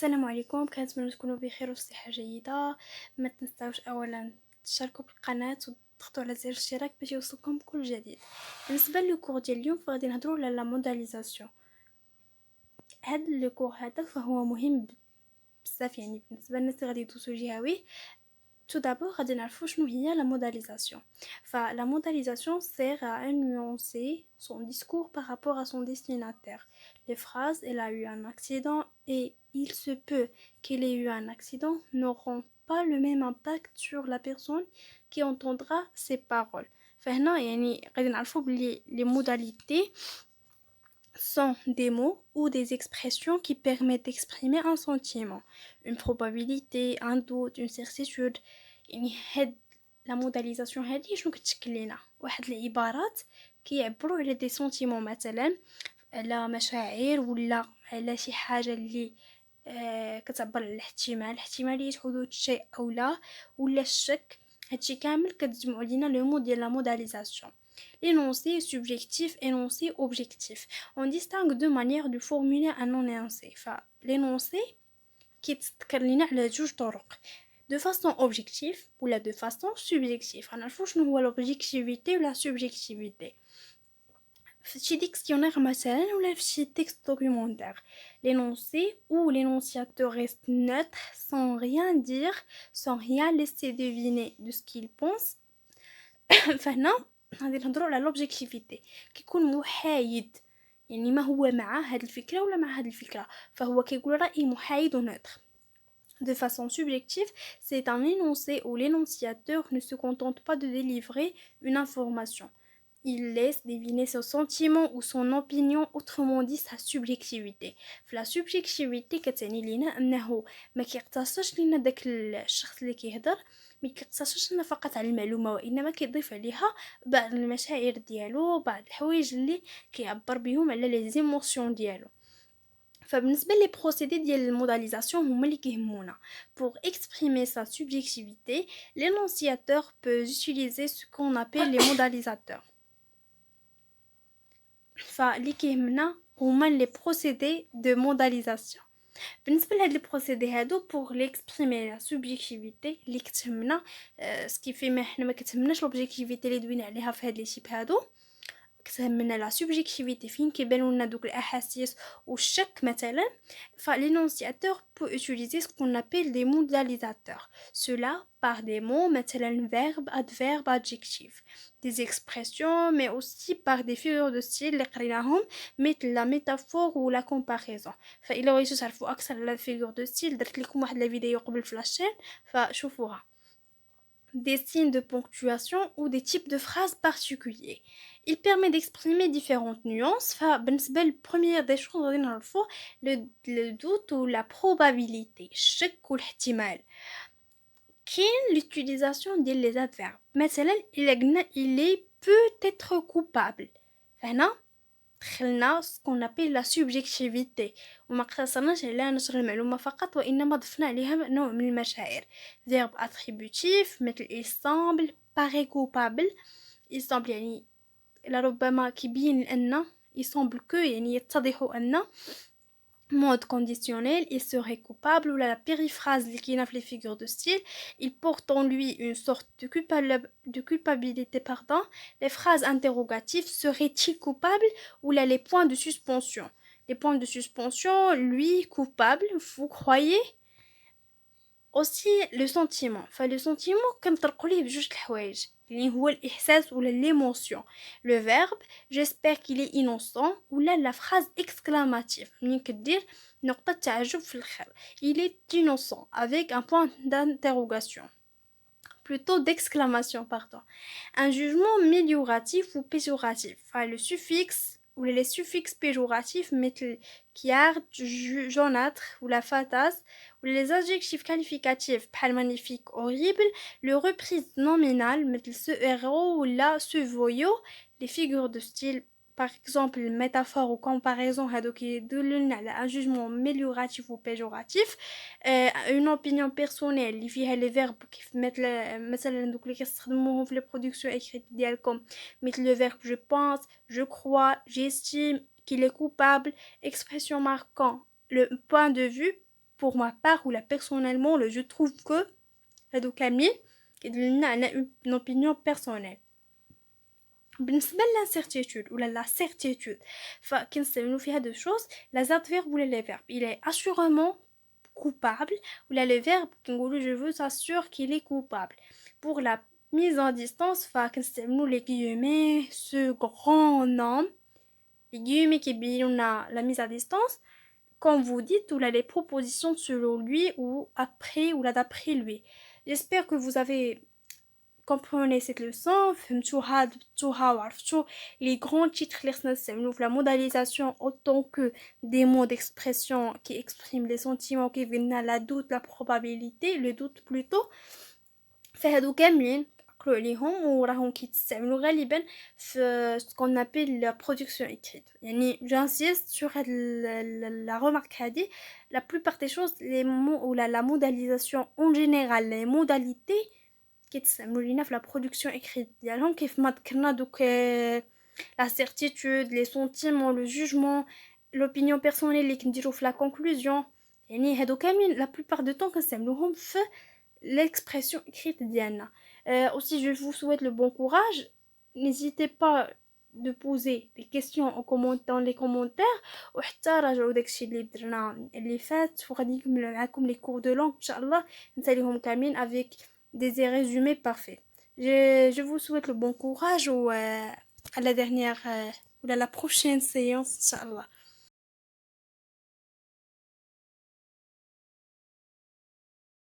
السلام عليكم، كنتمنى تكونوا بخير وصحة جيدة. ما تنساوش اولا تشاركوا بالقناة وتضغطوا على زر الاشتراك باش يوصلكم كل جديد. بالنسبه للكور ديال اليوم فغادي نهضروا على لا موداليزاسيون. هذا الكور هذا فهو مهم بزاف، يعني بالنسبه للناس اللي غادي يدوزو جهوي. Tout d'abord, غادي نعرفوا شنو هي la modalisation. La modalisation sert à nuancer son discours par rapport à son destinataire. Les phrases elle a eu un accident et il se peut qu'il ait eu un accident n'auront pas le même impact sur la personne qui entendra ces paroles. فهنا يعني غادي نعرفوا بلي les modalités sont des mots ou des expressions qui permettent d'exprimer un sentiment, une probabilité, un doute, une certitude. يعني هاد لا موداليزاسيون هادي شنو كتشكل لينا؟ واحد العبارات كيعبروا على دي سونتيمون، مثلا على مشاعر ولا على شي حاجه اللي كتعبر على احتماليه حدوث شيء او لا، ولا الشك. هادشي كامل كتجمعوا لينا لو مود ديال لا موداليزاسيون. L'énoncé subjectif, énoncé objectif. On distingue deux manières de formuler un énoncé. L'énoncé كيتذكر لينا على جوج طرق، de façon objective ou de façon subjective. غنعرفوا شنو هو l'objectivité ou la subjectivité في شي ديكسيونير مثلا ولا في شي texte documentaire. L'énoncé ou l'énonciateur reste neutre sans rien dire, sans rien laisser deviner de ce qu'il pense. فهنا غادي نهضروا على لوبجيكتيفيتي، كيكون محايد، يعني ما هو مع هاد الفكره ولا مع هاد الفكره، فهو كيقول راي محايد ونوتر. De façon subjective, c'est un énoncé où l'énonciateur ne se contente pas de délivrer une information. Il laisse deviner son sentiment ou son opinion, autrement dit sa subjectivité. La subjectivité كتعني لينا انه ما كيقتصرش لينا داك الشخص اللي كيهضر، ما كيقتصرش لنا فقط على المعلومه، وانما كيضيف عليها بعض المشاعر ديالو، بعض الحوايج اللي كيعبر بهم على لي زيموسيون ديالو. فبالنسبه لي بروسيدي ديال الموداليزاسيون هما اللي كيهمونا. Pour exprimer sa subjectivité, l'énonciateur peut utiliser ce qu'on appelle les modalisateurs. فاللي كيهمنا هما لي بروسيدي دو موداليزاسيون. بالنسبه لهاد لي بروسيدي هادو pour l'exprimer la subjectivité اللي كتهمنا، سكيفي ما حنا ما كتهمناش لوبجيكتيفيتي اللي دوينا عليها في هاد لي شيب هادو، كتهمنا لا سوبجيكتيفيتي فين كيبانوا لنا دوك الاحاسيس والشك مثلا. فالينونسياتور بو utiliser ce qu'on appelle des modalisateurs, cela par des mots مثلا verbe, adverbe, adjectif, des expressions mais aussi par des figures de style اللي قريناهم مثل la métaphore ou la comparaison. فإلا بغيتو تعرفوا اكثر على الفيغور دو ستيل درت لكم واحد لا فيديو قبل في لاشين فشوفوها. Des signes de ponctuation ou des types de phrases particuliers. Il permet d'exprimer différentes nuances. فبالنسبة للبروميير دي شوز غادي نعرفوا le doute ou la probabilité، الشك والاحتمال. كاين l'utilisation ديال les adverbes، مثلا إلا قلنا il est peut-être coupable، فهنا دخلنا ce qu'on appelle la subjectivité، وما اقتصرناش على نشر المعلومة فقط، وإنما ضفنا عليها نوع من المشاعر. verbe attributif مثل il semble، paraît coupable. il semble يعني لربما كيبين أن il semble que يعني يتضح أن. mode conditionnel il serait coupable، ou la périphrase اللي كاينه في les figures de style il porte en lui une sorte de culpabilité. Les phrases interrogatives serait-il coupable, ou là les points de suspension. Les points de suspension, lui coupable, vous croyez. aussi le sentiment. Le sentiment كنطلقوا ليه بجوج الحوايج اللي هو الاحساس ولا l'émotion. le verbe j'espère qu'il est innocent، ولا la phrase exclamative ملي كدير نقطة تعجب في الآخر il est innocent avec un point d'interrogation, plutôt d'exclamation pardon. Un jugement amélioratif ou péjoratif. Le suffixe ou les suffixes péjoratifs مثل kiard, jaunâtre ou la fatasse، ou les adjectifs qualificatifs بحال magnifique, horrible. le reprise nominale مثل ce héros ou là ce voyou. les figures de style par exemple métaphore ou comparaison هادو كيدلولنا على un jugement amélioratif ou péjoratif. une opinion personnelle اللي فيها les verbes كيف مثلا دوك اللي كيستخدموهم في les productions écrites ديالكم مثل le verbe je pense, je crois, j'estime qu'il est coupable. expression marquant le point de vue pour ma part ou là personnellement je trouve que هادو كاملين كيدلنا على une opinion personnelle. بالنسبة l'incertitude ou la certitude فكنستعملو فيها deux choses la adverbe ou le verbe il est assurément coupable ou là le verbe كنقولو je veux s'assure qu'il est coupable pour la mise en distance فكنستعملو les guillemets ce grand homme les guillemets qui بينونا la mise à distance quand vous dites ou là les propositions selon lui ou après ou là d'après lui. J'espère que vous avez compris cette leçon, فهمتوها وعرفتوا les grands titres اللي خصنا نستعملو في la modalisation autant que des mots d'expression qui expriment les sentiments qui viennent la doute, la probabilité, le doute plutôt. فهادو كاملين عقلوا عليهم وراهم كيتستعملوا غالبا في ce qu'on appelle la production écrite. يعني j'insiste sur la remarque هذه la plupart des choses les mots ou la modalisation en général les modalités كيتستعملوا لينا في la production écrite ديالهم كيف ما ذكرنا دوك la certitude les sentiments le jugement l'opinion personnelle اللي كنديرو في la conclusion يعني هادو كاملين la plupart du temps كنستعملوهم في l'expression écrite ديالنا. Aussi je vous souhaite le bon courage, n'hésitez pas de poser des questions dans les commentaires وحتى راجعوا داكشي اللي درنا اللي فات وغادي نكمل معكم les cours de langue ان شاء الله نساليهم كاملين avec des résumés parfaits. Je vous souhaite le bon courage ou à la dernière ou à la prochaine séance ان شاء الله.